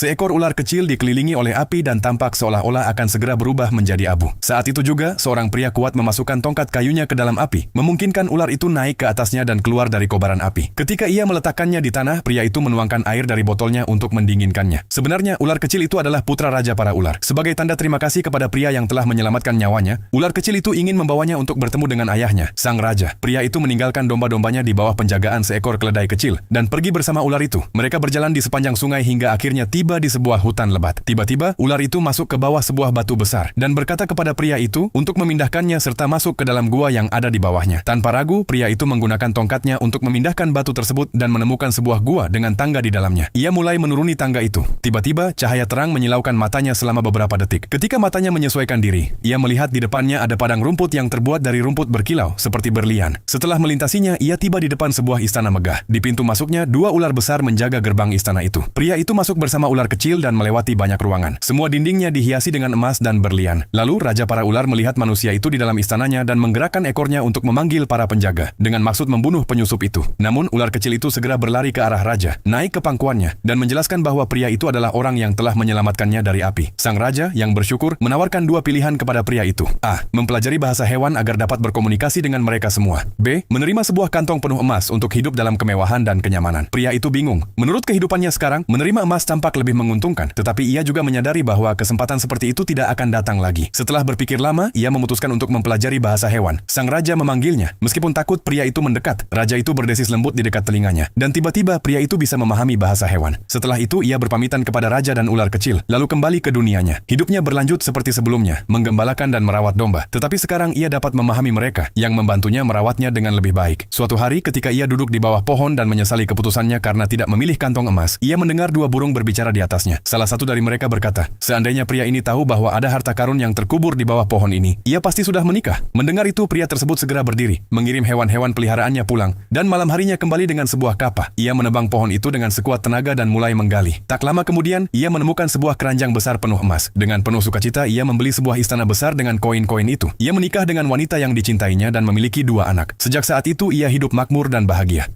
Seekor ular kecil dikelilingi oleh api dan tampak seolah-olah akan segera berubah menjadi abu. Saat itu juga, seorang pria kuat memasukkan tongkat kayunya ke dalam api, memungkinkan ular itu naik ke atasnya dan keluar dari kobaran api. Ketika ia meletakkannya di tanah, pria itu menuangkan air dari botolnya untuk mendinginkannya. Sebenarnya, ular kecil itu adalah putra raja para ular. Sebagai tanda terima kasih kepada pria yang telah menyelamatkan nyawanya, ular kecil itu ingin membawanya untuk bertemu dengan ayahnya, sang raja. Pria itu meninggalkan domba-dombanya di bawah penjagaan seekor keledai kecil dan pergi bersama ular itu. Mereka berjalan di sepanjang sungai hingga akhirnya tiba di sebuah hutan lebat. Tiba-tiba, ular itu masuk ke bawah sebuah batu besar dan berkata kepada pria itu untuk memindahkannya serta masuk ke dalam gua yang ada di bawahnya. Tanpa ragu, pria itu menggunakan tongkatnya untuk memindahkan batu tersebut dan menemukan sebuah gua dengan tangga di dalamnya. Ia mulai menuruni tangga itu. Tiba-tiba, cahaya terang menyilaukan matanya selama beberapa detik. Ketika matanya menyesuaikan diri, ia melihat di depannya ada padang rumput yang terbuat dari rumput berkilau seperti berlian. Setelah melintasinya, ia tiba di depan sebuah istana megah. Di pintu masuknya, dua ular besar menjaga gerbang istana itu. Pria itu masuk bersama ular kecil dan melewati banyak ruangan. Semua dindingnya dihiasi dengan emas dan berlian. Lalu, Raja para ular melihat manusia itu di dalam istananya dan menggerakkan ekornya untuk memanggil para penjaga, dengan maksud membunuh penyusup itu. Namun, ular kecil itu segera berlari ke arah Raja, naik ke pangkuannya, dan menjelaskan bahwa pria itu adalah orang yang telah menyelamatkannya dari api. Sang Raja, yang bersyukur, menawarkan dua pilihan kepada pria itu. A. Mempelajari bahasa hewan agar dapat berkomunikasi dengan mereka semua. B. Menerima sebuah kantong penuh emas untuk hidup dalam kemewahan dan kenyamanan. Pria itu bingung. Menurut kehidupannya sekarang, menerima emas tampak lebih menguntungkan, tetapi ia juga menyadari bahwa kesempatan seperti itu tidak akan datang lagi. Setelah berpikir lama, ia memutuskan untuk mempelajari bahasa hewan. Sang Raja memanggilnya. Meskipun takut, pria itu mendekat. Raja itu berdesis lembut di dekat telinganya. Dan tiba-tiba, pria itu bisa memahami bahasa hewan. Setelah itu, ia berpamitan kepada Raja dan ular kecil, lalu kembali ke dunianya. Hidupnya berlanjut seperti sebelumnya, menggembalakan dan merawat domba. Tetapi sekarang ia dapat memahami mereka, yang membantunya merawatnya dengan lebih baik. Suatu hari, ketika ia duduk di bawah pohon dan menyesali keputusannya karena tidak memilih kantong emas, ia mendengar dua burung berbicara di atasnya. Salah satu dari mereka berkata, "Seandainya pria ini tahu bahwa ada harta karun yang terkubur di bawah pohon ini, ia pasti sudah menikah." Mendengar itu, pria tersebut segera berdiri, mengirim hewan-hewan peliharaannya pulang, dan malam harinya kembali dengan sebuah kapah. Ia menebang pohon itu dengan sekuat tenaga dan mulai menggali. Tak lama kemudian, ia menemukan sebuah keranjang besar penuh emas. Dengan penuh sukacita, ia membeli sebuah istana besar dengan koin-koin itu. Ia menikah dengan wanita yang dicintainya dan memiliki dua anak. Sejak saat itu, ia hidup makmur dan bahagia.